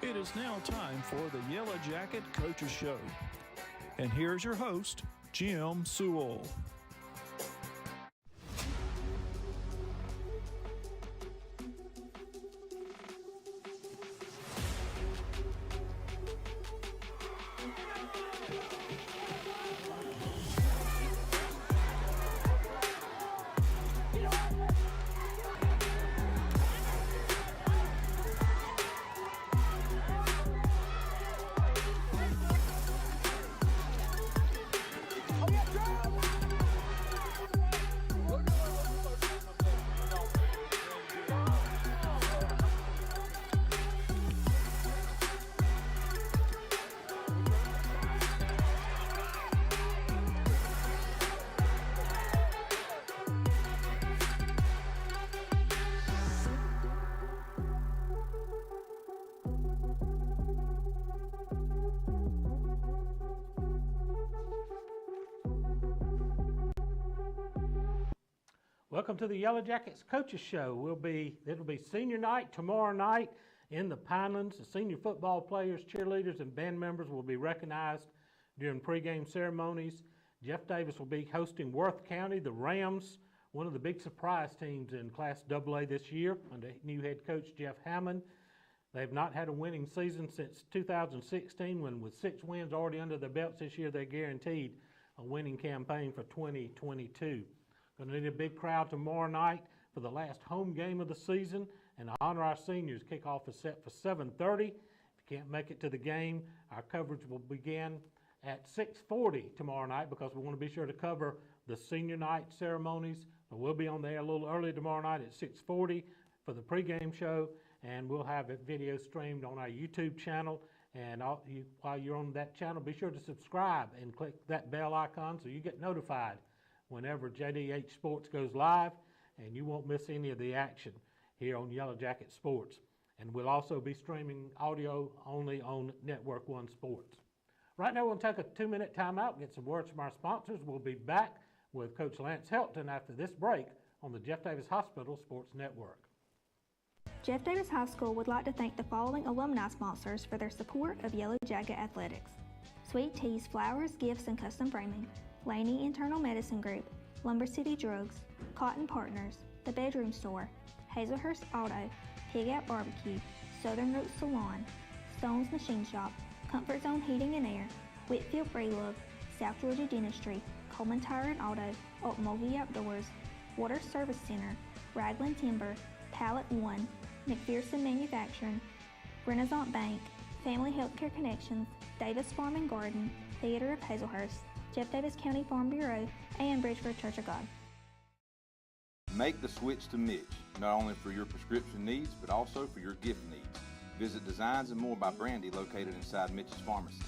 It is now time for the Yellow Jacket Coaches Show. And here's your host, Jim Sewell. Welcome to the Yellow Jackets Coaches Show. It'll be senior night tomorrow night in the Pinelands. The senior football players, cheerleaders, and band members will be recognized during pregame ceremonies. Jeff Davis will be hosting Worth County, the Rams, one of the big surprise teams in Class AA this year under new head coach Jeff Hammond. They've not had a winning season since 2016, when with 6 wins already under their belts this year, they guaranteed a winning campaign for 2022. Going to need a big crowd tomorrow night for the last home game of the season, and to honor our seniors, kickoff is set for 7:30. If you can't make it to the game, our coverage will begin at 6:40 tomorrow night, because we want to be sure to cover the senior night ceremonies. So we'll be on there a little early tomorrow night at 6:40 for the pregame show, and we'll have a video streamed on our YouTube channel. And while you're on that channel, be sure to subscribe and click that bell icon so you get notified whenever JDH Sports goes live, and you won't miss any of the action here on Yellow Jacket Sports. And we'll also be streaming audio only on Network One Sports. Right now, we'll take a 2-minute timeout, get some words from our sponsors. We'll be back with Coach Lance Helton after this break on the Jeff Davis Hospital Sports Network. Jeff Davis High School would like to thank the following alumni sponsors for their support of Yellow Jacket Athletics: Sweet Teas, Flowers, Gifts, and Custom Framing, Laney Internal Medicine Group, Lumber City Drugs, Cotton Partners, The Bedroom Store, Hazelhurst Auto, Pig Out Barbecue, Southern Roots Salon, Stone's Machine Shop, Comfort Zone Heating and Air, Whitfield Breelove, South Georgia Dentistry, Coleman Tire and Auto, Mulvey Outdoors, Water Service Center, Ragland Timber, Pallet One, McPherson Manufacturing, Renaissance Bank, Family Healthcare Connections, Davis Farm and Garden, Theater of Hazelhurst, Jeff Davis County Farm Bureau, and Bridgeford Church of God. Make the switch to Mitch, not only for your prescription needs, but also for your gift needs. Visit Designs and More by Brandy, located inside Mitch's Pharmacy.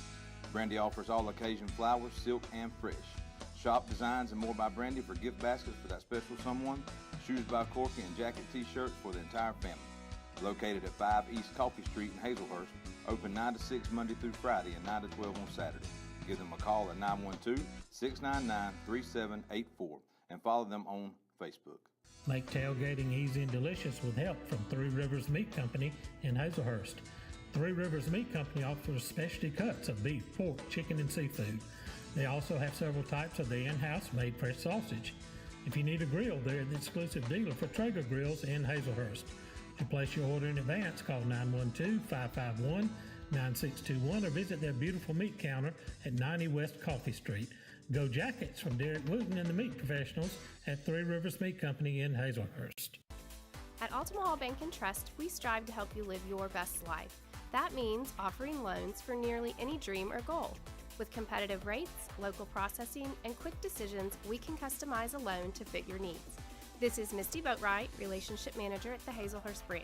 Brandy offers all occasion flowers, silk, and fresh. Shop Designs and More by Brandy for gift baskets for that special someone, shoes by Corky, and jacket t-shirts for the entire family. Located at 5 East Coffee Street in Hazelhurst, open 9 to 6 Monday through Friday and 9 to 12 on Saturday. Give them a call at 912-699-3784 and follow them on Facebook. Make tailgating easy and delicious with help from Three Rivers Meat Company in Hazelhurst. Three Rivers Meat Company offers specialty cuts of beef, pork, chicken, and seafood. They also have several types of the in-house made fresh sausage. If you need a grill, they're the exclusive dealer for Traeger Grills in Hazelhurst. To place your order in advance, call 912-551-9621 or visit their beautiful meat counter at 90 West Coffee Street. Go Jackets from Derek Wooten and the Meat Professionals at Three Rivers Meat Company in Hazelhurst. At Altima Hall Bank and Trust, we strive to help you live your best life. That means offering loans for nearly any dream or goal. With competitive rates, local processing, and quick decisions, we can customize a loan to fit your needs. This is Misty Boatwright, Relationship Manager at the Hazelhurst branch.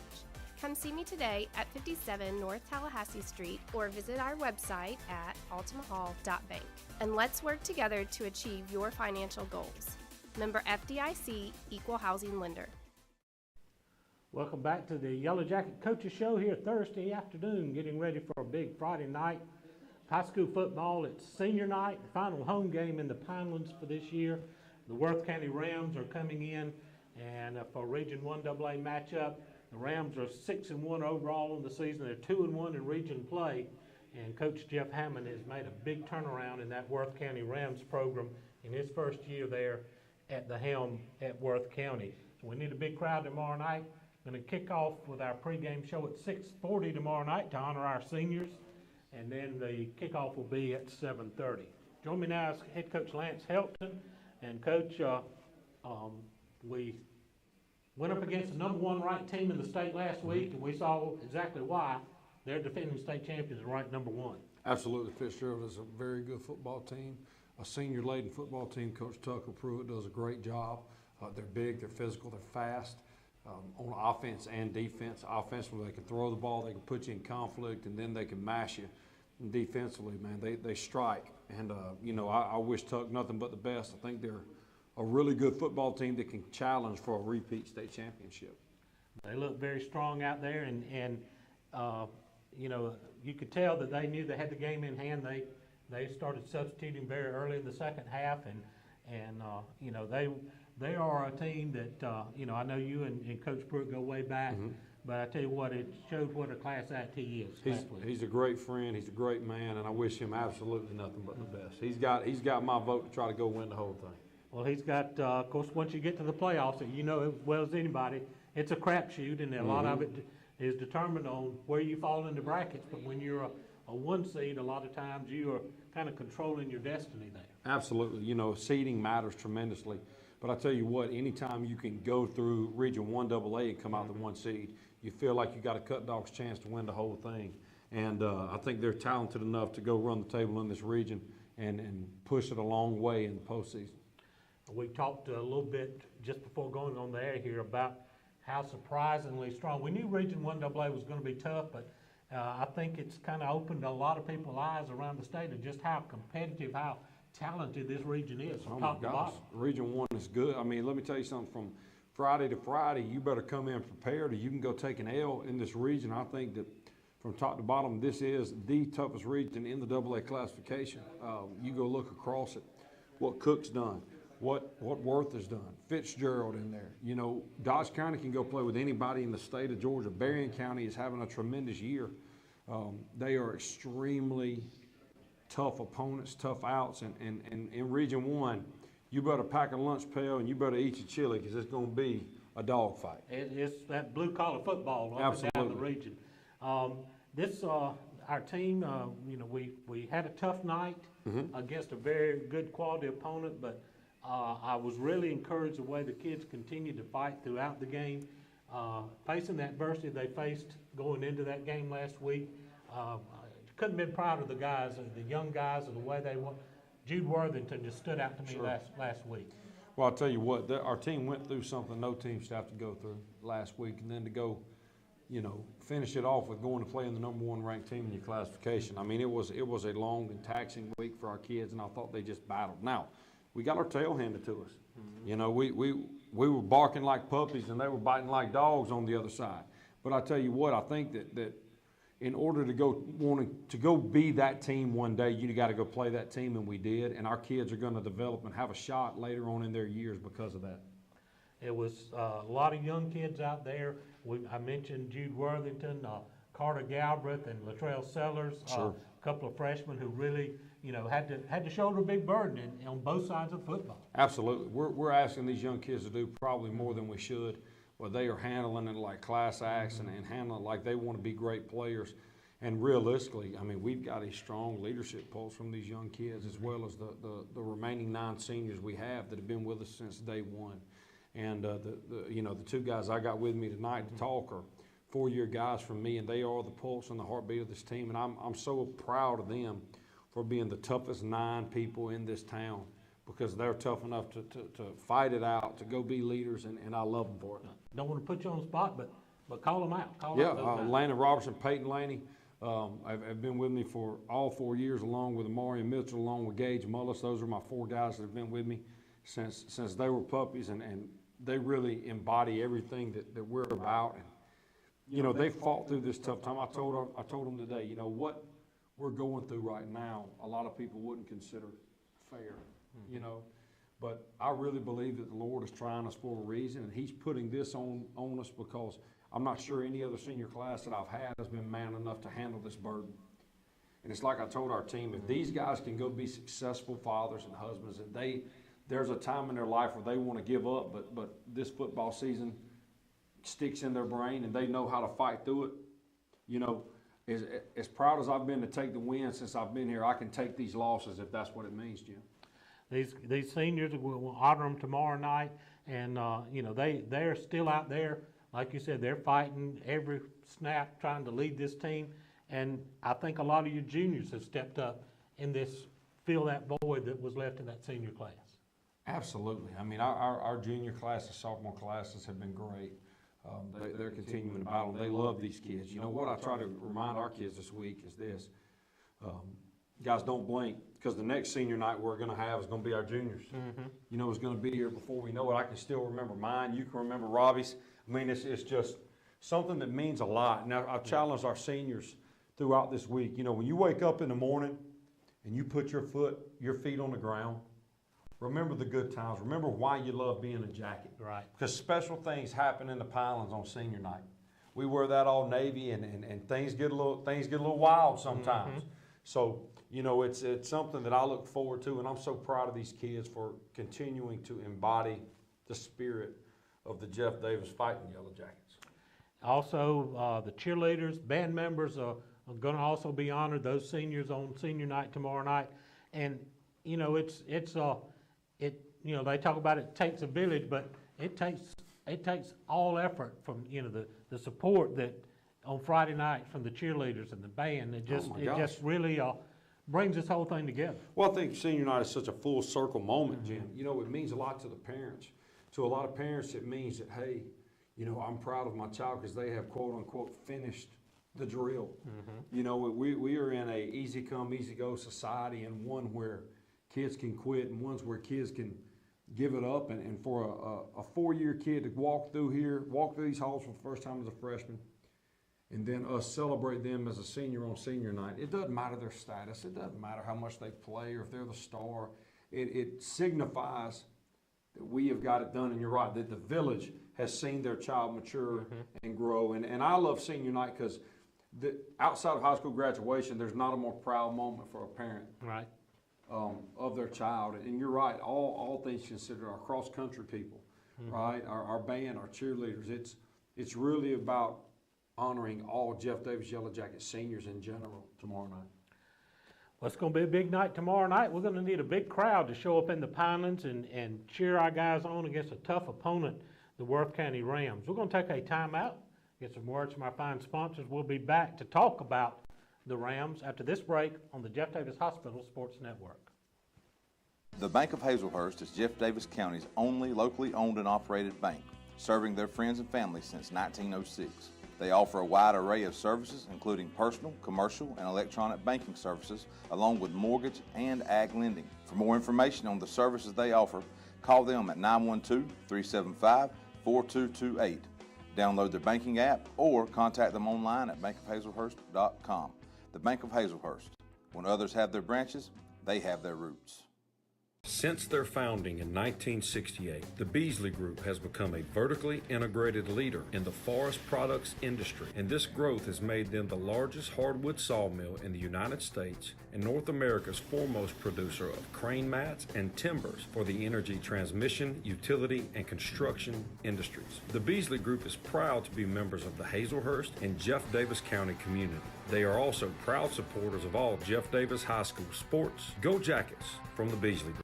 Come see me today at 57 North Tallahassee Street or visit our website at altimahall.bank. And let's work together to achieve your financial goals. Member FDIC, Equal Housing Lender. Welcome back to the Yellow Jacket Coaches Show here Thursday afternoon, getting ready for a big Friday night. High school football, it's senior night, the final home game in the Pinelands for this year. The Worth County Rams are coming in, and for Region 1 AA matchup, The Rams are 6-1 overall in the season. They're 2-1 in region play, and Coach Jeff Hammond has made a big turnaround in that Worth County Rams program in his first year there at the helm at Worth County. So we need a big crowd tomorrow night. Going to kick off with our pregame show at 6:40 tomorrow night to honor our seniors, and then the kickoff will be at 7:30. Join me now is head coach Lance Helton. And Coach, we went up against the #1 ranked team in the state last week, and we saw exactly why. They're defending state champions and ranked #1. Absolutely. Fitzgerald is a very good football team, a senior-laden football team. Coach Tucker Pruitt does a great job. They're big, they're physical, they're fast on offense and defense. Offensively, they can throw the ball, they can put you in conflict, and then they can mash you. And defensively, man, they strike. And, I wish Tuck nothing but the best. I think they're a really good football team that can challenge for a repeat state championship. They look very strong out there, and you could tell that they knew they had the game in hand. They started substituting very early in the second half, and they are a team that, I know you and Coach Pruitt go way back, but I tell you what, it showed what a class act he is. He's a great friend, he's a great man, and I wish him absolutely nothing but the best. He's got my vote to try to go win the whole thing. Well, he's got, of course, once you get to the playoffs, you know as well as anybody, it's a crapshoot, and a lot of it is determined on where you fall in the brackets. But when you're a 1 seed, a lot of times you are kind of controlling your destiny there. Absolutely. Seeding matters tremendously. But I tell you what, anytime you can go through Region 1AA and come out the 1 seed, you feel like you got a cut dog's chance to win the whole thing. And I think they're talented enough to go run the table in this region and push it a long way in the postseason. We talked a little bit just before going on the air here about how surprisingly strong. We knew Region 1AA was going to be tough, but I think it's kind of opened a lot of people's eyes around the state of just how competitive, how talented this region is from top to bottom. Region 1 is good. I mean, let me tell you something, from Friday to Friday, you better come in prepared or you can go take an L in this region. I think that from top to bottom, this is the toughest region in the AA classification. You go look across it, what Cook's done, what Worth has done, Fitzgerald in there. Dodge County can go play with anybody in the state of Georgia. Berrien County is having a tremendous year. They are extremely tough opponents, tough outs, and in Region 1, you better pack a lunch pail and you better eat your chili because it's going to be a dogfight. It's that blue-collar football up and down the region. Our team, we had a tough night against a very good quality opponent, but I was really encouraged the way the kids continued to fight throughout the game. Facing that adversity they faced going into that game last week, couldn't have been proud of the guys, the young guys, and the way they went. Jude Worthington just stood out to me last week. Well, I'll tell you what, our team went through something no team should have to go through last week, and then to go, finish it off with going to play in the #1 ranked team in your classification. I mean, it was a long and taxing week for our kids, and I thought they just battled. Now, we got our tail handed to us. We were barking like puppies, and they were biting like dogs on the other side. But I tell you what, I think that in order to go be that team one day, you got to go play that team, and we did. And our kids are going to develop and have a shot later on in their years because of that. It was a lot of young kids out there. I mentioned Jude Worthington, Carter Galbraith, and Latrell Sellers. A couple of freshmen who really, had to shoulder a big burden on both sides of football. Absolutely. We're asking these young kids to do probably more than we should. Well, they are handling it like class acts and handling it like they want to be great players. And realistically, I mean, we've got a strong leadership pulse from these young kids, as well as the remaining 9 seniors we have that have been with us since day one. And the 2 guys I got with me tonight to talk are 4-year guys from me, and they are the pulse and the heartbeat of this team. And I'm so proud of them for being the toughest 9 people in this town, because they're tough enough to fight it out, to go be leaders, and I love them for it. Don't want to put you on the spot, but call them out. Landon Robertson, Peyton Laney have been with me for all 4 years, along with Amari Mitchell, along with Gage Mullis. Those are my 4 guys that have been with me since they were puppies, and they really embody everything that we're about. And, they fought through this tough time. I told them today, what we're going through right now, a lot of people wouldn't consider fair, but I really believe that the Lord is trying us for a reason, and He's putting this on us because I'm not sure any other senior class that I've had has been man enough to handle this burden. And it's like I told our team, if these guys can go be successful fathers and husbands, and there's a time in their life where they want to give up, but this football season sticks in their brain and they know how to fight through it. You know, as proud as I've been to take the win since I've been here, I can take these losses if that's what it means, Jim. These seniors, we'll honor them tomorrow night, and you know, they're still out there. Like you said, they're fighting every snap, trying to lead this team. And I think a lot of your juniors have stepped up in this, fill that void that was left in that senior class. Absolutely. I mean, our junior class and sophomore classes have been great. They're continuing to battle. They love these kids. You know, what I try to remind our kids this week is this. Guys, don't blink, because the next senior night we're going to have is going to be our juniors. You know, it's going to be here before we know it. I can still remember mine. You can remember Robbie's. I mean, it's just something that means a lot. Now, I've challenged our seniors throughout this week. You know, when you wake up in the morning and you put your feet on the ground, remember the good times. Remember why you love being a Jacket. Right. Because special things happen in the Pinelands on senior night. We wear that all Navy, and things get a little wild sometimes. So, you know, it's something that I look forward to, and I'm so proud of these kids for continuing to embody the spirit of the Jeff Davis Fighting Yellow Jackets. Also, the cheerleaders, band members are going to also be honored. Those seniors on senior night tomorrow night, and you know, you know, they talk about it takes a village, but it takes all effort from, you know, the support that on Friday night from the cheerleaders and the band. It just really brings this whole thing together. Well, I think senior night is such a full circle moment, Jim. You know, it means a lot to the parents. To a lot of parents, it means that, hey, you know, I'm proud of my child because they have, quote unquote, finished the drill. You know, we are in a easy come, easy go society, and one where kids can quit and ones where kids can give it up. And for a 4-year kid to walk through these halls for the first time as a freshman, and then us celebrate them as a senior on senior night, it doesn't matter their status. It doesn't matter how much they play or if they're the star. It signifies that we have got it done, and you're right, that the village has seen their child mature and grow. And I love senior night because outside of high school graduation, there's not a more proud moment for a parent. Right. Of their child. And you're right, all things considered, our cross-country people, right, our band, our cheerleaders, it's really about honoring all Jeff Davis Yellow Jacket seniors in general tomorrow night. Well, it's going to be a big night tomorrow night. We're going to need a big crowd to show up in the Pinelands and cheer our guys on against a tough opponent, the Worth County Rams. We're going to take a timeout, get some words from our fine sponsors. We'll be back to talk about the Rams after this break on the Jeff Davis Hospital Sports Network. The Bank of Hazelhurst is Jeff Davis County's only locally owned and operated bank, serving their friends and family since 1906. They offer a wide array of services, including personal, commercial, and electronic banking services, along with mortgage and ag lending. For more information on the services they offer, call them at 912-375-4228. Download their banking app or contact them online at bankofhazelhurst.com. The Bank of Hazelhurst. When others have their branches, they have their roots. Since their founding in 1968, the Beasley Group has become a vertically integrated leader in the forest products industry, and this growth has made them the largest hardwood sawmill in the United States and North America's foremost producer of crane mats and timbers for the energy transmission, utility, and construction industries. The Beasley Group is proud to be members of the Hazelhurst and Jeff Davis County community. They are also proud supporters of all Jeff Davis High School sports. Go Jackets from the Beasley Group.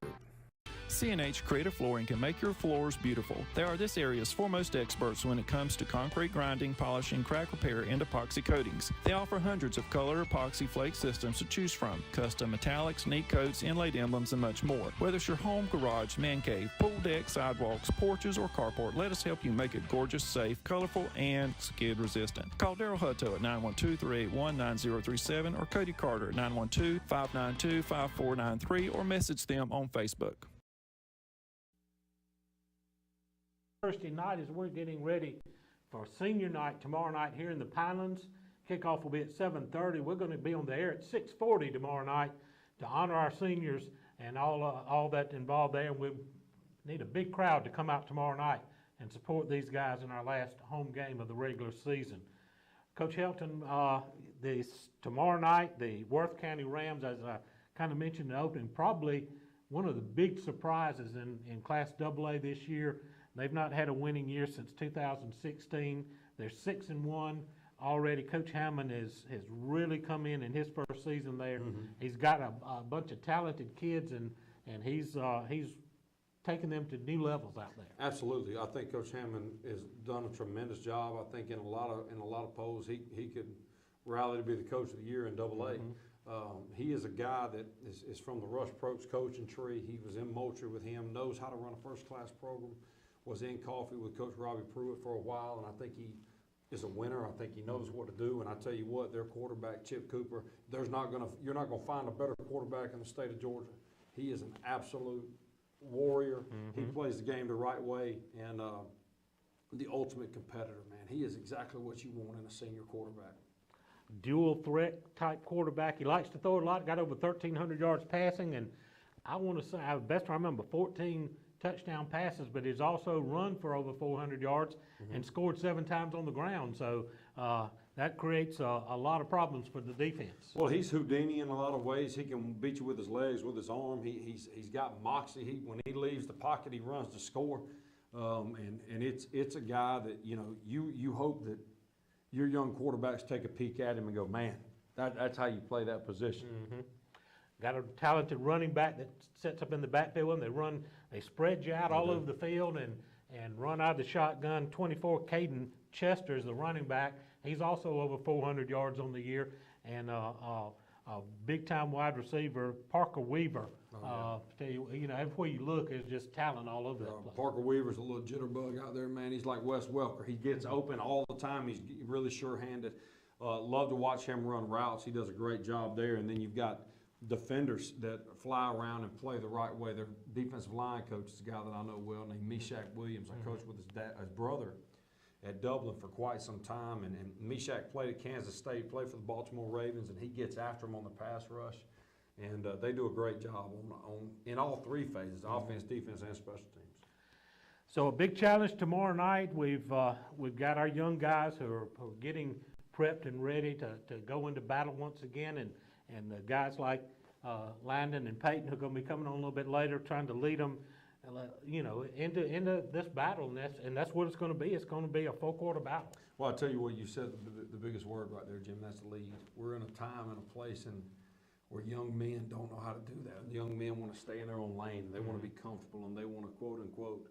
C&H Creative Flooring can make your floors beautiful. They are this area's foremost experts when it comes to concrete grinding, polishing, crack repair, and epoxy coatings. They offer hundreds of color epoxy flake systems to choose from, custom metallics, neat coats, inlaid emblems, and much more. Whether it's your home, garage, man cave, pool deck, sidewalks, porches, or carport, let us help you make it gorgeous, safe, colorful, and skid resistant. Call Daryl Hutto at 912-381-9037 or Cody Carter at 912-592-5493 or message them on Facebook. Thursday night as we're getting ready for senior night tomorrow night here in the Pinelands. Kickoff will be at 7:30. We're going to be on the air at 6:40 tomorrow night to honor our seniors and all that involved there. And we need a big crowd to come out tomorrow night and support these guys in our last home game of the regular season. Coach Helton, tomorrow night, the Worth County Rams, as I kind of mentioned in the opening, probably one of the big surprises in Class AA this year. They've not had a winning year since 2016. They're 6-1 already. Coach Hammond has really come in his first season there. Mm-hmm. He's got a bunch of talented kids, and he's taking them to new levels out there. Absolutely. I think Coach Hammond has done a tremendous job. I think in a lot of polls he could rally to be the coach of the year in AA. Mm-hmm. He is a guy that is from the Rush Probst coaching tree. He was in Moultrie with him, knows how to run a first-class program, was in Coffee with Coach Robbie Pruitt for a while, and I think he is a winner. I think he knows what to do, and I tell you what, their quarterback, Chip Cooper, you're not gonna find a better quarterback in the state of Georgia. He is an absolute warrior. Mm-hmm. He plays the game the right way, and the ultimate competitor, man. He is exactly what you want in a senior quarterback. Dual threat type quarterback. He likes to throw it a lot. Got over 1,300 yards passing, and I want to say, best I remember, 14 touchdown passes, but he's also run for over 400 yards mm-hmm. and scored 7 times on the ground. So that creates a lot of problems for the defense. Well, he's Houdini in a lot of ways. He can beat you with his legs, with his arm. He's got moxie. When he leaves the pocket, he runs to score. And it's a guy that, you hope that your young quarterbacks take a peek at him and go, man, that's how you play that position. Mm-hmm. Got a talented running back that sets up in the backfield, and they spread you out all over the field and run out of the shotgun. 24, Caden Chester is the running back. He's also over 400 yards on the year, and a big-time wide receiver, Parker Weaver. Tell you, everywhere you look, there's just talent all over that place. Parker Weaver's a little jitterbug out there, man. He's like Wes Welker. He gets open all the time. He's really sure-handed. Love to watch him run routes. He does a great job there. And then you've got defenders that fly around and play the right way. Their defensive line coach is a guy that I know well named Meshach Williams. I coached with his brother at Dublin for quite some time. And Meshach played at Kansas State, played for the Baltimore Ravens, and he gets after them on the pass rush. And they do a great job in all 3 phases, offense, defense, and special teams. So a big challenge tomorrow night. We've got our young guys who are getting prepped and ready to go into battle once again, and the guys like Landon and Peyton, who are going to be coming on a little bit later, trying to lead them, into this battle, and that's what it's going to be. It's going to be a 4-quarter battle. Well, I tell you what, you said the biggest word right there, Jim. That's lead. We're in a time and a place where young men don't know how to do that. The young men want to stay in their own lane. They want to be comfortable, and they want to, quote unquote,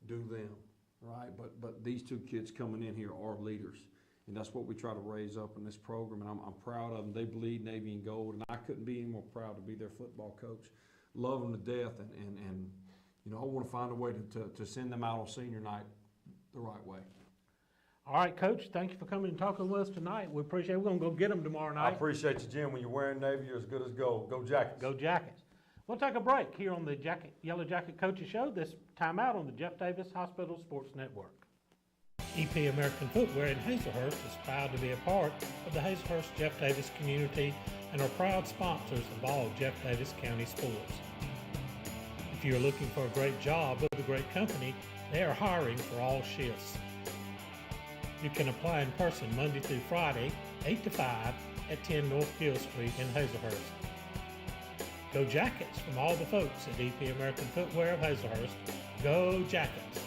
do them, right? But these 2 kids coming in here are leaders. And that's what we try to raise up in this program, and I'm proud of them. They bleed Navy and gold, and I couldn't be any more proud to be their football coach. Love them to death, and I want to find a way to send them out on senior night the right way. All right, Coach, thank you for coming and talking with us tonight. We appreciate it. We're going to go get them tomorrow night. I appreciate you, Jim. When you're wearing Navy, you're as good as gold. Go Jackets. Go Jackets. We'll take a break here on the Yellow Jacket Coaches Show, this time out on the Jeff Davis Hospital Sports Network. EP American Footwear in Hazelhurst is proud to be a part of the Hazelhurst Jeff Davis community and are proud sponsors of all Jeff Davis County sports. If you are looking for a great job with a great company, they are hiring for all shifts. You can apply in person Monday through Friday, 8 to 5 at 10 North Gill Street in Hazelhurst. Go Jackets from all the folks at EP American Footwear of Hazelhurst. Go Jackets!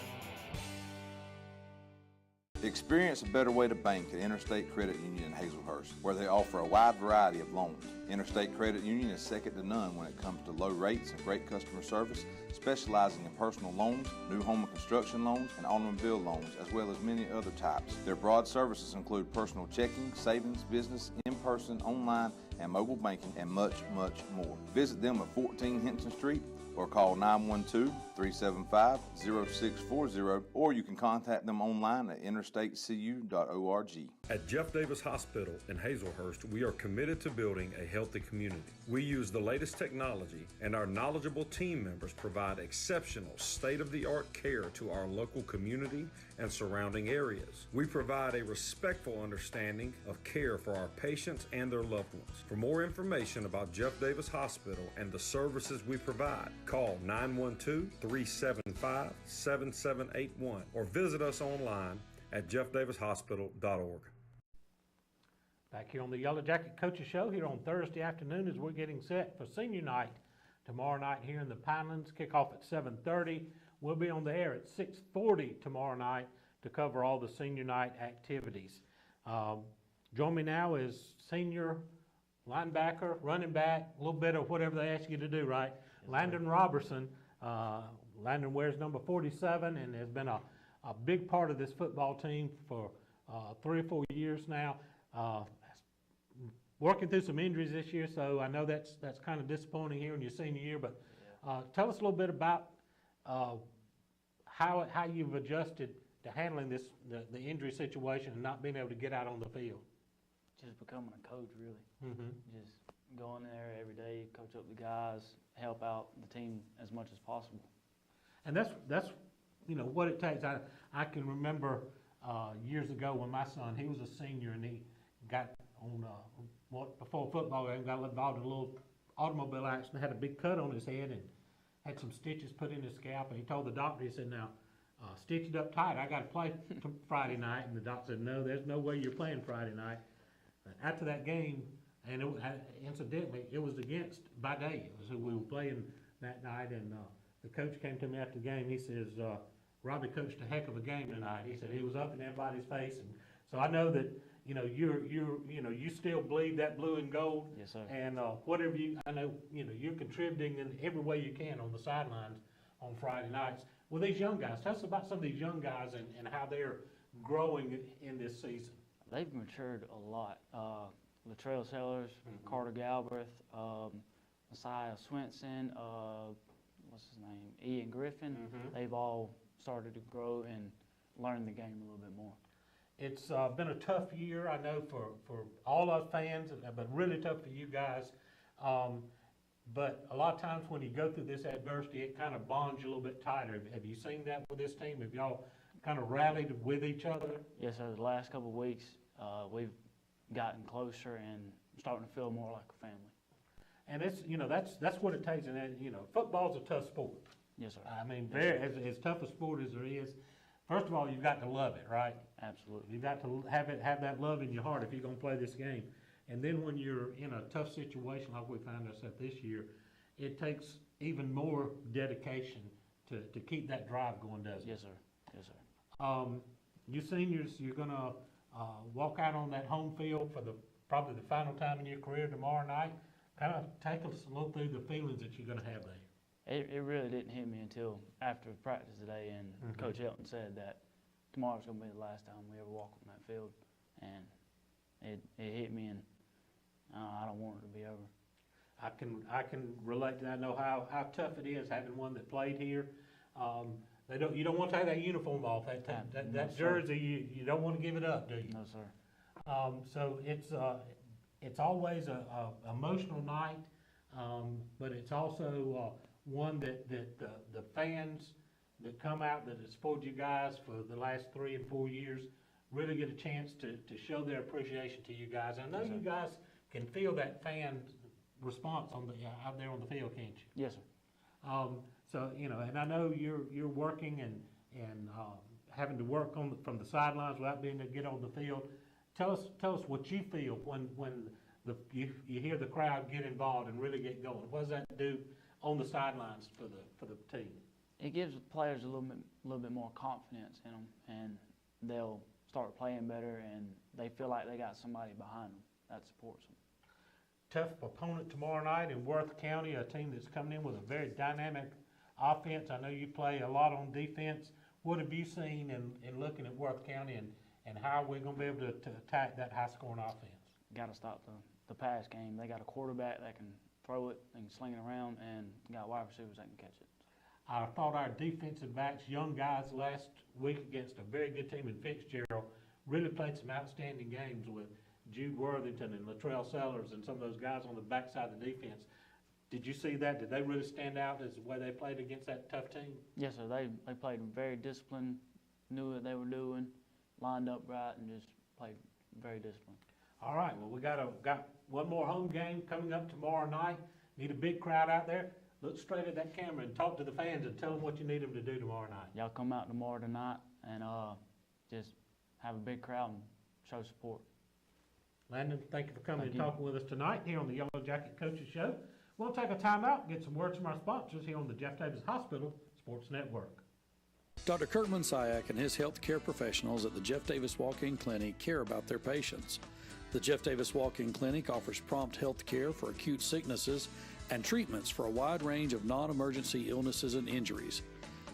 Experience a better way to bank at Interstate Credit Union in Hazelhurst, where they offer a wide variety of loans. Interstate Credit Union is second to none when it comes to low rates and great customer service, specializing in personal loans, new home and construction loans, and automobile loans, as well as many other types. Their broad services include personal checking, savings, business, in-person, online, and mobile banking, and much, much more. Visit them at 14 Hinton Street, or call 912-375-0640, or you can contact them online at interstatecu.org. At Jeff Davis Hospital in Hazelhurst, we are committed to building a healthy community. We use the latest technology, and our knowledgeable team members provide exceptional state-of-the-art care to our local community and surrounding areas. We provide a respectful understanding of care for our patients and their loved ones. For more information about Jeff Davis Hospital and the services we provide, call 912-375-7781 or visit us online at jeffdavishospital.org. Back here on the Yellow Jacket Coaches Show here on Thursday afternoon as we're getting set for senior night tomorrow night here in the Pinelands. Kickoff at 7:30. We'll be on the air at 6:40 tomorrow night to cover all the senior night activities. Join me now is senior linebacker, running back, a little bit of whatever they ask you to do, right? Yes, Landon Robertson. Landon wears number 47 and has been a big part of this football team for 3 or 4 years now. Working through some injuries this year, so I know that's kind of disappointing here in your senior year. But tell us a little bit about how you've adjusted to handling the injury situation and not being able to get out on the field. Just becoming a coach, really. Just going there every day, coach up the guys, help out the team as much as possible. And that's what it takes. I can remember years ago when my son, he was a senior, and he got on before football game, got involved in a little automobile accident, had a big cut on his head and had some stitches put in his scalp, and he told the doctor, he said, now stitch it up tight, I got to play Friday night. And the doctor said, no, there's no way you're playing Friday night. After that game, and incidentally, it was against by day. It was who we were playing that night, and the coach came to me after the game. He says, Robbie coached a heck of a game tonight. He said he was up in everybody's face, and so I know that you still bleed that blue and gold. Yes, sir. And I know you're contributing in every way you can on the sidelines on Friday nights with these young guys. Tell us about some of these young guys and how they're growing in this season. They've matured a lot. Latrell Sellers, Carter Galbraith, Messiah Swinson, what's his name, Ian Griffin. They've all started to grow and learn the game a little bit more. It's been a tough year, I know, for all us fans, but really tough for you guys. But a lot of times when you go through this adversity, it kind of bonds you a little bit tighter. Have you seen that with this team? Have y'all kind of rallied with each other? Yes, sir. The last couple of weeks, we've gotten closer and starting to feel more like a family. And it's that's what it takes. And football's a tough sport. Yes, sir. I mean, as tough a sport as there is. First of all, you've got to love it, right? Absolutely. You've got to have that love in your heart if you're going to play this game. And then when you're in a tough situation like we found ourselves this year, it takes even more dedication to keep that drive going, doesn't it? Yes, sir. Yes, sir. You seniors, you're going to walk out on that home field for probably the final time in your career tomorrow night. Kind of take us a little through the feelings that you're going to have there. It really didn't hit me until after practice today, and Coach Helton said that tomorrow's going to be the last time we ever walk on that field, and it hit me, and I don't want it to be over. I can relate to that. I know how tough it is having one that played here. You don't want to take that uniform off, that jersey. You don't want to give it up, do you? No, sir. So it's always a emotional night, but it's also one that the fans that come out that have supported you guys for the last 3 and 4 years really get a chance to show their appreciation to you guys. I know you guys can feel that fan response out there on the field, can't you? Yes, sir. So and I know you're working and having to work from the sidelines without being able to get on the field. Tell us what you feel when you hear the crowd get involved and really get going. What does that do on the sidelines for the team? It gives the players a little bit more confidence in them, and they'll start playing better, and they feel like they got somebody behind them that supports them. Tough opponent tomorrow night in Worth County, a team that's coming in with a very dynamic offense. I know you play a lot on defense. What have you seen in looking at Worth County and how we're going to be able to attack that high-scoring offense? Got to stop the pass game. They got a quarterback that can throw it and sling it around, and got wide receivers that can catch it. I thought our defensive backs, young guys last week against a very good team in Fitzgerald, really played some outstanding games with Jude Worthington and Latrell Sellers and some of those guys on the backside of the defense. Did you see that? Did they really stand out as the way they played against that tough team? Yes, sir. They played very disciplined, knew what they were doing, lined up right, and just played very disciplined. All right, well, we got one more home game coming up tomorrow night. Need a big crowd out there. Look straight at that camera and talk to the fans and tell them what you need them to do tomorrow night. Y'all come out tomorrow night and just have a big crowd and show support. Landon, thank you for coming Thank and you. talking with us tonight here on the Yellow Jacket Coaches Show. We'll take a timeout and get some words from our sponsors here on the Jeff Davis Hospital Sports Network. Dr. Kurt Munsiak and his healthcare professionals at the Jeff Davis Walk-In Clinic care about their patients. The Jeff Davis Walk-In Clinic offers prompt health care for acute sicknesses and treatments for a wide range of non-emergency illnesses and injuries.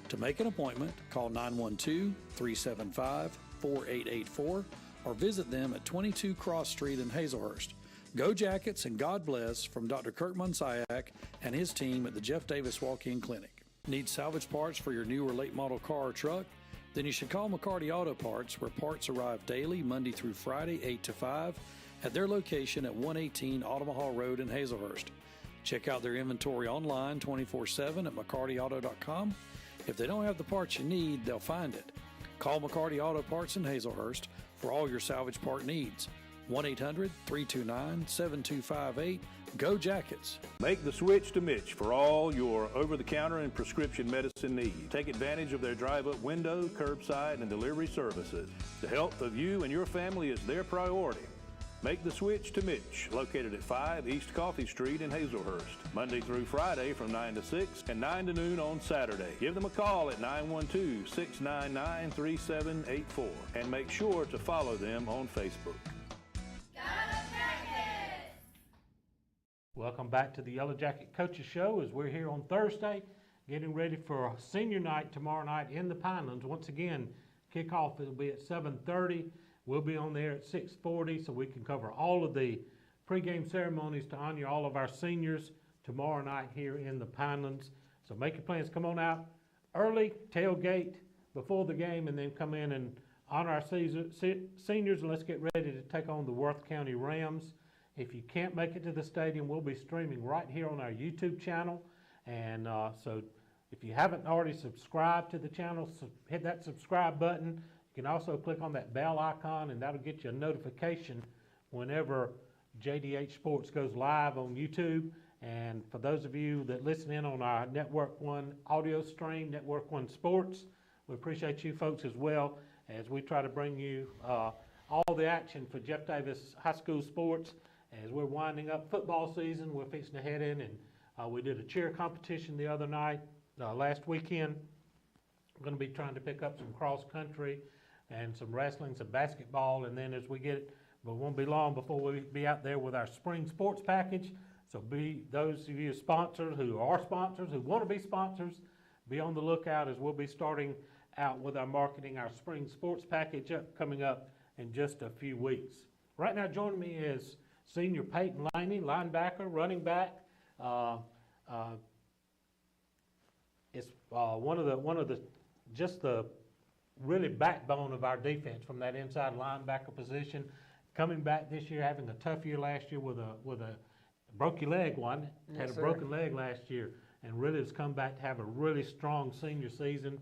To make an appointment, call 912-375-4884 or visit them at 22 Cross Street in Hazelhurst. Go Jackets and God bless from Dr. Kurt Munsiak and his team at the Jeff Davis Walk-In Clinic. Need salvage parts for your new or late model car or truck? Then you should call McCarty Auto Parts, where parts arrive daily, Monday through Friday, 8 to 5, at their location at 118 Automahal Road in Hazelhurst. Check out their inventory online 24/7 at McCartyAuto.com. If they don't have the parts you need, they'll find it. Call McCarty Auto Parts in Hazelhurst for all your salvage part needs. 1-800-329-7258. Go Jackets. Make the switch to Mitch for all your over-the-counter and prescription medicine needs. Take advantage of their drive-up window, curbside, and delivery services. The health of you and your family is their priority. Make the switch to Mitch, located at 5 East Coffee Street in Hazelhurst, Monday through Friday from 9 to 6 and 9 to noon on Saturday. Give them a call at 912-699-3784 and make sure to follow them on Facebook. Welcome back to the Yellow Jacket Coaches Show as we're here on Thursday, getting ready for senior night tomorrow night in the Pinelands. Once again, kickoff will be at 7:30. We'll be on there at 6:40 so we can cover all of the pregame ceremonies to honor all of our seniors tomorrow night here in the Pinelands. So make your plans. Come on out early, tailgate before the game, and then come in and honor our seniors, and let's get ready to take on the Worth County Rams. If you can't make it to the stadium, we'll be streaming right here on our YouTube channel. And so if you haven't already subscribed to the channel, hit that subscribe button. You can also click on that bell icon, and that'll get you a notification whenever JDH Sports goes live on YouTube. And for those of you that listen in on our Network One audio stream, Network One Sports, we appreciate you folks as well as we try to bring you all the action for Jeff Davis High School sports. As we're winding up football season, we're fixing to head in, and we did a cheer competition the other night, last weekend. We're going to be trying to pick up some cross country and some wrestling, some basketball, and then as we get it, but it won't be long before we'll be out there with our spring sports package. So be those of you sponsors who are sponsors, who want to be sponsors, be on the lookout as we'll be starting out with our marketing, our spring sports package coming up in just a few weeks. Right now joining me is senior Peyton Laney, linebacker, running back. It's one of the just the really backbone of our defense from that inside linebacker position. Coming back this year, having a tough year last year with a broke your leg one, had a broken leg last year, and really has come back to have a really strong senior season.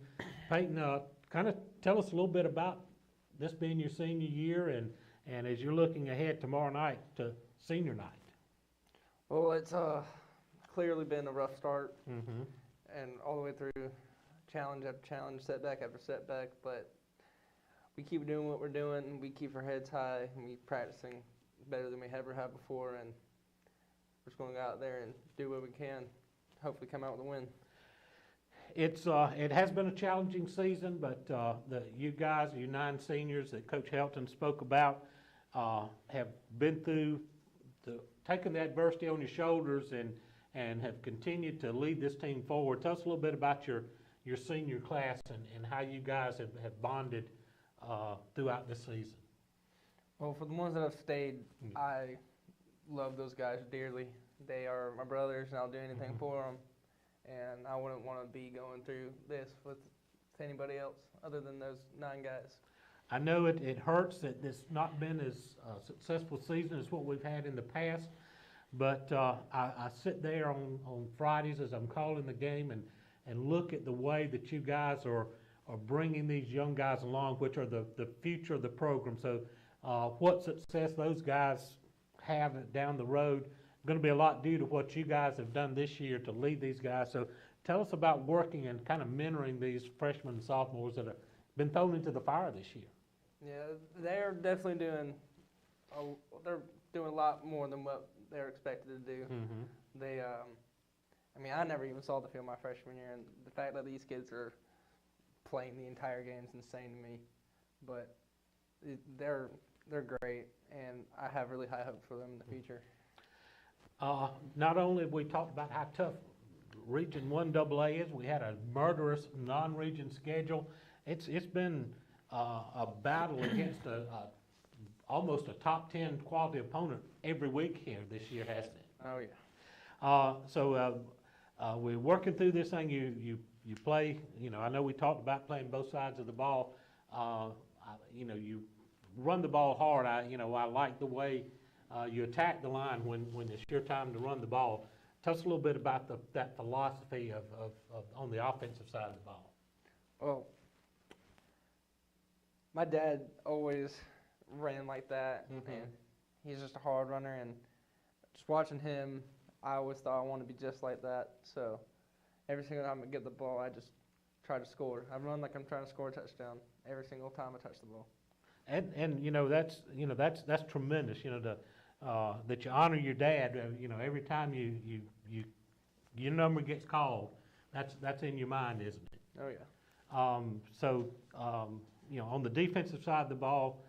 Peyton, kind of tell us a little bit about this being your senior year and as you're looking ahead tomorrow night to senior night. Well, it's clearly been a rough start, and all the way through challenge after challenge, setback after setback, but we keep doing what we're doing, we keep our heads high, and we practicing better than we ever have before, and we're just going to go out there and do what we can, hopefully come out with a win. It has been a challenging season, but you guys, you 9 seniors that Coach Helton spoke about, have been through taking the adversity on your shoulders and have continued to lead this team forward. Tell us a little bit about your senior class and how you guys have bonded throughout this season. Well, for the ones that have stayed, I love those guys dearly. They are my brothers, and I'll do anything for them. And I wouldn't want to be going through this with anybody else other than those 9 guys. I know it hurts that it's not been as successful season as what we've had in the past, but I sit there on Fridays as I'm calling the game and look at the way that you guys are bringing these young guys along, which are the future of the program. So what success those guys have down the road, going to be a lot due to what you guys have done this year to lead these guys. So tell us about working and kind of mentoring these freshmen and sophomores that have been thrown into the fire this year. Yeah, they're definitely doing a lot more than what they're expected to do. Mm-hmm. They, I mean, I never even saw the field my freshman year, and the fact that these kids are playing the entire game is insane to me. But they're great, and I have really high hopes for them in the future. Not only have we talked about how tough Region 1 AA is, we had a murderous non-region schedule. It's been a battle against almost a top 10 quality opponent every week here this year, hasn't it? Oh yeah. So we're working through this thing. You play. I know we talked about playing both sides of the ball. You run the ball hard. I like the way you attack the line when it's your time to run the ball. Tell us a little bit about that philosophy of on the offensive side of the ball. Well, my dad always ran like that, and he's just a hard runner, and just watching him, I always thought I wanted to be just like that. So every single time I get the ball, I just try to score. I run like I'm trying to score a touchdown every single time I touch the ball. And that's tremendous. That you honor your dad. Every time your number gets called, that's in your mind, isn't it? Oh yeah. On the defensive side of the ball,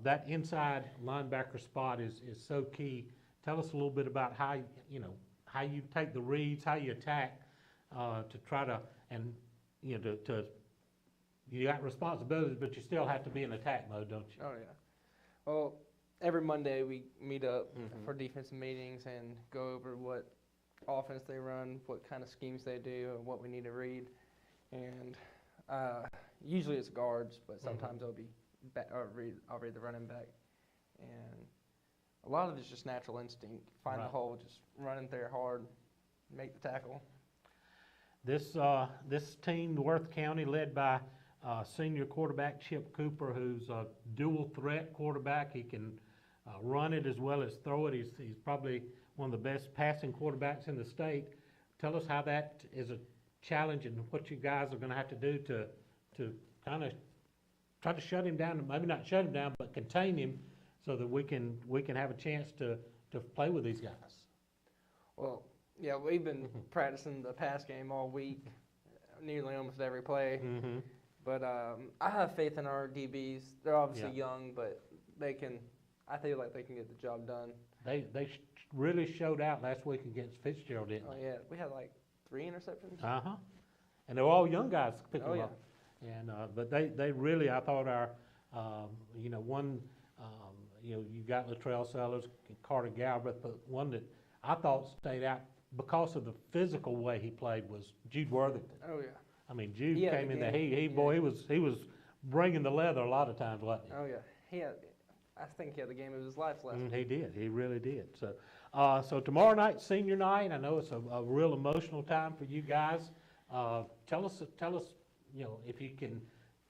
that inside linebacker spot is so key. Tell us a little bit about how you take the reads, how you attack to try to, and you got responsibilities, but you still have to be in attack mode, don't you? Oh yeah. Well, every Monday we meet up for defensive meetings and go over what offense they run, what kind of schemes they do, and what we need to read. And usually it's guards, but sometimes I'll read the running back. And a lot of it's just natural instinct. Find the hole, just run in there hard, make the tackle. This team, Worth County, led by senior quarterback Chip Cooper, who's a dual threat quarterback. He can run it as well as throw it. He's probably one of the best passing quarterbacks in the state. Tell us how that is a challenge and what you guys are going to have to do to kind of try to shut him down, maybe not shut him down, but contain him so that we can have a chance to play with these guys. Well, yeah, we've been practicing the pass game all week, nearly almost every play. But I have faith in our DBs. They're obviously young, but I feel like they can get the job done. They really showed out last week against Fitzgerald, didn't they? Oh yeah, we had like 3 interceptions. And they're all young guys picking them yeah. up. And but they really, I thought our you got Latrell Sellers, Carter Galbraith, but one that I thought stayed out because of the physical way he played was Jude Worthington. Oh yeah. I mean, Jude came in there. He was bringing the leather a lot of times, wasn't he? Oh yeah. I think he had the game of his life last week. He did. He really did. So, so tomorrow night, senior night. I know it's a real emotional time for you guys. Tell us, if you can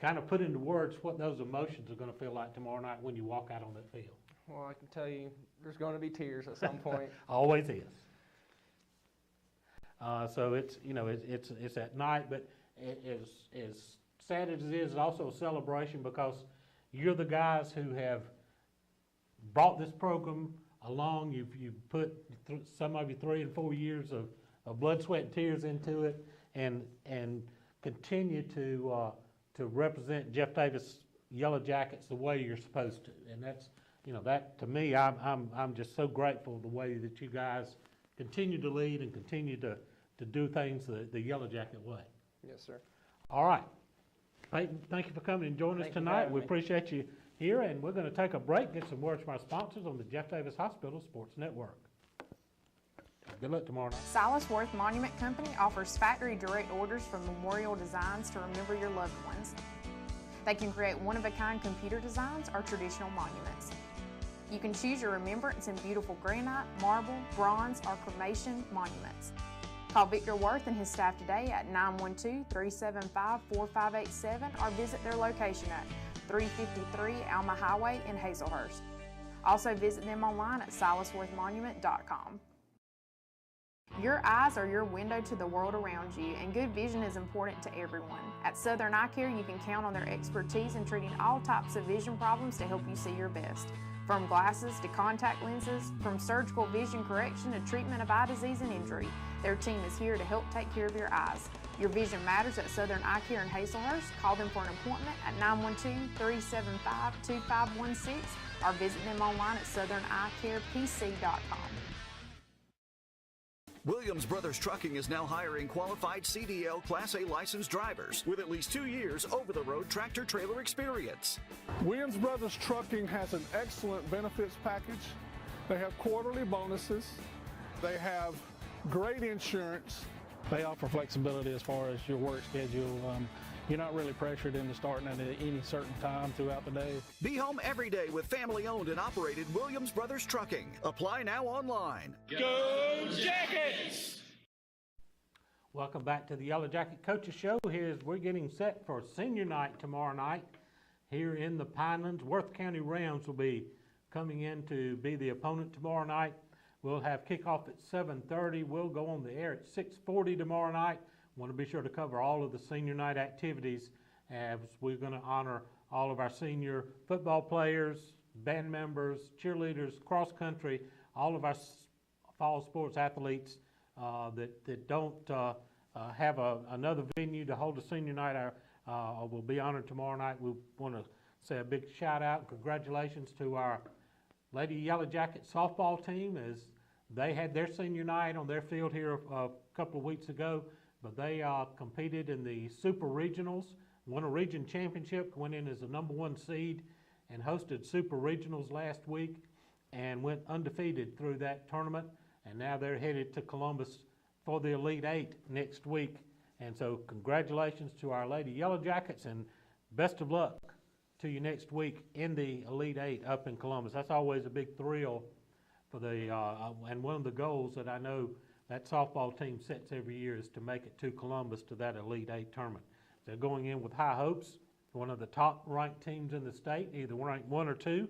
kind of put into words what those emotions are going to feel like tomorrow night when you walk out on that field. Well, I can tell you, there's going to be tears at some point. Always is. So it's at night, but as sad as it is, it's also a celebration because you're the guys who have brought this program along. You've put some of you 3 and 4 years of blood, sweat, and tears into it, and continue to represent Jeff Davis Yellow Jackets the way you're supposed to. And that's that to me, I'm just so grateful the way that you guys continue to lead and continue to do things the Yellow Jacket way. Yes, sir. All right. Peyton, thank you for coming and joining us tonight. We appreciate you here, and we're going to take a break, get some words from our sponsors on the Jeff Davis Hospital Sports Network. Good luck tomorrow night. Silas Worth Monument Company offers factory direct orders for memorial designs to remember your loved ones. They can create one-of-a-kind computer designs or traditional monuments. You can choose your remembrance in beautiful granite, marble, bronze, or cremation monuments. Call Victor Worth and his staff today at 912-375-4587 or visit their location at 353 Alma Highway in Hazelhurst. Also visit them online at silasworthmonument.com. Your eyes are your window to the world around you, and good vision is important to everyone. At Southern Eye Care, you can count on their expertise in treating all types of vision problems to help you see your best. From glasses to contact lenses, from surgical vision correction to treatment of eye disease and injury, their team is here to help take care of your eyes. Your vision matters at Southern Eye Care in Hazelhurst. Call them for an appointment at 912-375-2516 or visit them online at southernEyeCarePC.com. Williams Brothers Trucking is now hiring qualified CDL Class A licensed drivers with at least 2 years over-the-road tractor-trailer experience. Williams Brothers Trucking has an excellent benefits package. They have quarterly bonuses. They have great insurance. They offer flexibility as far as your work schedule. You're not really pressured into starting at any certain time throughout the day. Be home every day with family-owned and operated Williams Brothers Trucking. Apply now online. Go Jackets! Welcome back to the Yellow Jacket Coaches Show. We're getting set for senior night tomorrow night here in the Pinelands. Worth County Rams will be coming in to be the opponent tomorrow night. We'll have kickoff at 7:30. We'll go on the air at 6:40 tomorrow night. Want to be sure to cover all of the senior night activities as we're going to honor all of our senior football players, band members, cheerleaders, cross country, all of our fall sports athletes that don't have another venue to hold a senior night will be honored tomorrow night. We want to say a big shout out and congratulations to our Lady Yellow Jacket softball team as they had their senior night on their field here a couple of weeks ago. But they competed in the Super Regionals, won a region championship, went in as the #1 seed, and hosted Super Regionals last week and went undefeated through that tournament. And now they're headed to Columbus for the Elite Eight next week. And so congratulations to our Lady Yellow Jackets and best of luck to you next week in the Elite Eight up in Columbus. That's always a big thrill for and one of the goals that I know that softball team sets every year is to make it to Columbus to that Elite Eight tournament. They're going in with high hopes, one of the top ranked teams in the state, either ranked 1 or 2,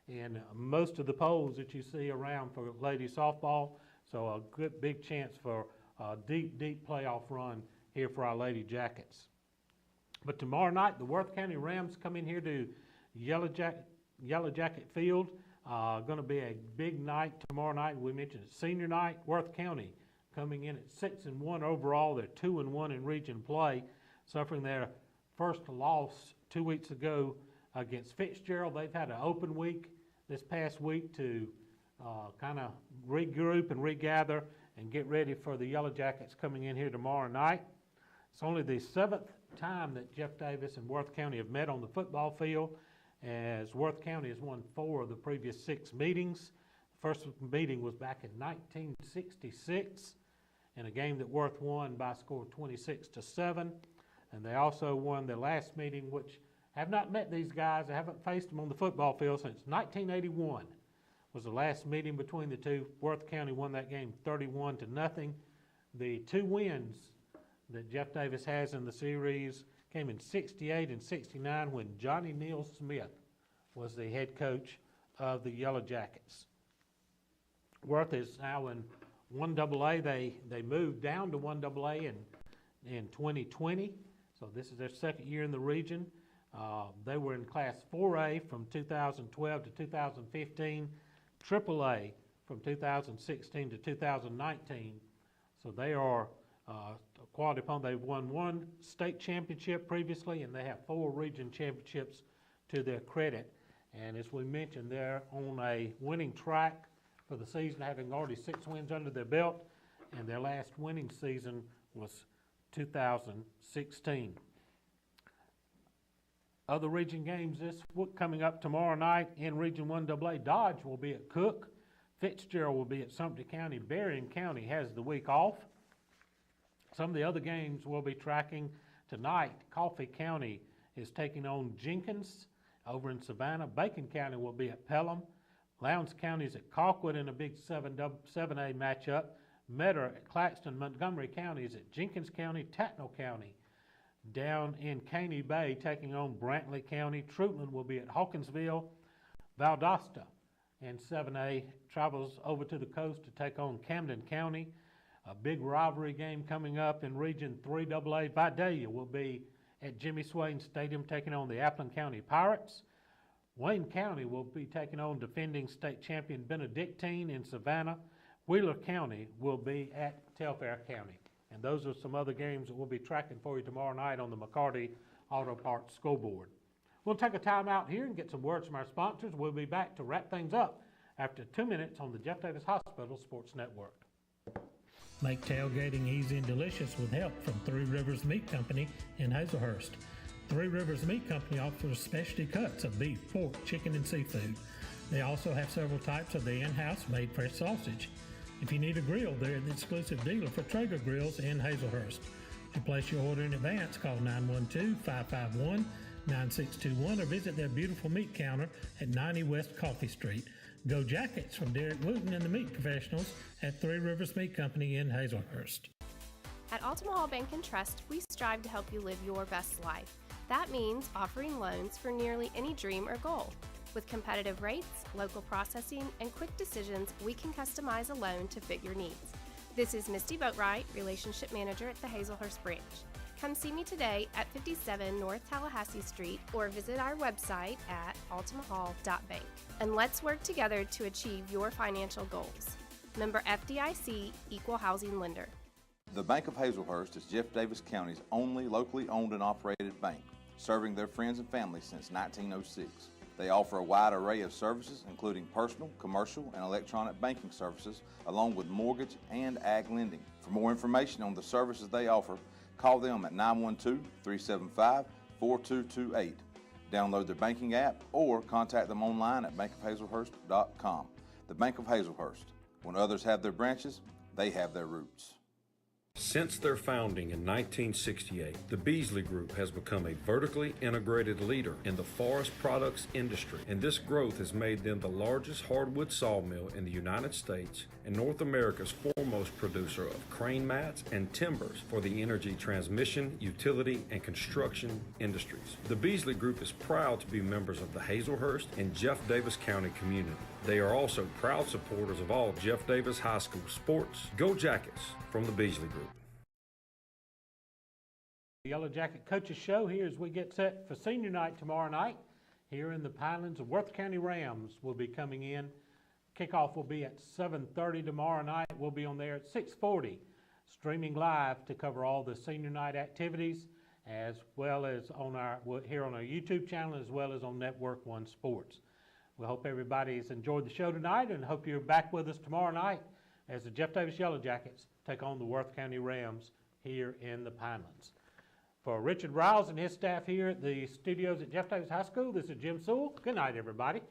and most of the polls that you see around for lady softball, so a good big chance for a deep playoff run here for our Lady Jackets. But tomorrow night, the Worth County Rams come in here to Yellow Jacket Field. Going to be a big night tomorrow night. We mentioned it's senior night. Worth County coming in at 6-1 overall. They're 2-1 in region play, suffering their first loss 2 weeks ago against Fitzgerald. They've had an open week this past week to kind of regroup and regather and get ready for the Yellow Jackets coming in here tomorrow night. It's only the 7th time that Jeff Davis and Worth County have met on the football field, as Worth County has won 4 of the previous 6 meetings. The first meeting was back in 1966 in a game that Worth won by a score of 26-7. And they also won the last meeting, which have not met these guys. I haven't faced them on the football field since 1981 was the last meeting between the two. Worth County won that game 31-0. The 2 wins that Jeff Davis has in the series came in 68 and 69 when Johnny Neal Smith was the head coach of the Yellow Jackets. Worth is now in 1AA. They moved down to 1AA in 2020, so this is their second year in the region. They were in Class 4A from 2012 to 2015, AAA from 2016 to 2019. So they are quality opponent. They've won 1 state championship previously, and they have 4 region championships to their credit. And as we mentioned, they're on a winning track for the season, having already 6 wins under their belt, and their last winning season was 2016. Other region games this week coming up tomorrow night in Region 1AA. Dodge will be at Cook. Fitzgerald will be at Sumter County. Berrien County has the week off. Some of the other games we'll be tracking tonight. Coffee County is taking on Jenkins over in Savannah. Bacon County will be at Pelham. Lowndes County is at Colquitt in a big 7A matchup. Metter at Claxton. Montgomery County is at Jenkins County. Tattnall County down in Caney Bay taking on Brantley County. Troutman will be at Hawkinsville. Valdosta in 7A travels over to the coast to take on Camden County. A big rivalry game coming up in Region 3AA. Vidalia will be at Jimmy Swain Stadium taking on the Appleton County Pirates. Wayne County will be taking on defending state champion Benedictine in Savannah. Wheeler County will be at Telfair County. And those are some other games that we'll be tracking for you tomorrow night on the McCarty Auto Parts scoreboard. We'll take a time out here and get some words from our sponsors. We'll be back to wrap things up after 2 minutes on the Jeff Davis Hospital Sports Network. Make tailgating easy and delicious with help from Three Rivers Meat Company in Hazelhurst. Three Rivers Meat Company offers specialty cuts of beef, pork, chicken, and seafood. They also have several types of the in-house made fresh sausage. If you need a grill, they're the exclusive dealer for Traeger Grills in Hazelhurst. To place your order in advance, call 912-551-9621 or visit their beautiful meat counter at 90 West Coffee Street. Go Jackets from Derek Wooten and the Meat Professionals at Three Rivers Meat Company in Hazelhurst. At Altamont Bank and Trust, we strive to help you live your best life. That means offering loans for nearly any dream or goal. With competitive rates, local processing, and quick decisions, we can customize a loan to fit your needs. This is Misty Boatwright, Relationship Manager at the Hazelhurst branch. Come see me today at 57 North Tallahassee Street or visit our website at altamahall.bank. And let's work together to achieve your financial goals. Member FDIC, Equal Housing Lender. The Bank of Hazelhurst is Jeff Davis County's only locally owned and operated bank, serving their friends and family since 1906. They offer a wide array of services, including personal, commercial, and electronic banking services, along with mortgage and ag lending. For more information on the services they offer, call them at 912-375-4228. Download their banking app or contact them online at bankofhazelhurst.com. The Bank of Hazelhurst. When others have their branches, they have their roots. Since their founding in 1968, the Beasley Group has become a vertically integrated leader in the forest products industry, and this growth has made them the largest hardwood sawmill in the United States and North America's foremost producer of crane mats and timbers for the energy transmission, utility, and construction industries. The Beasley Group is proud to be members of the Hazelhurst and Jeff Davis County community. They are also proud supporters of all Jeff Davis High School sports. Go Jackets from the Beasley Group. The Yellow Jacket Coaches Show here as we get set for senior night tomorrow night here in the Pinelands. The Worth County Rams will be coming in. Kickoff will be at 7:30 tomorrow night. We'll be on there at 6:40, streaming live to cover all the senior night activities, as well as on here on our YouTube channel, as well as on Network One Sports. We hope everybody's enjoyed the show tonight and hope you're back with us tomorrow night as the Jeff Davis Yellow Jackets take on the Worth County Rams here in the Pinelands. For Richard Riles and his staff here at the studios at Jeff Davis High School, this is Jim Sewell. Good night, everybody.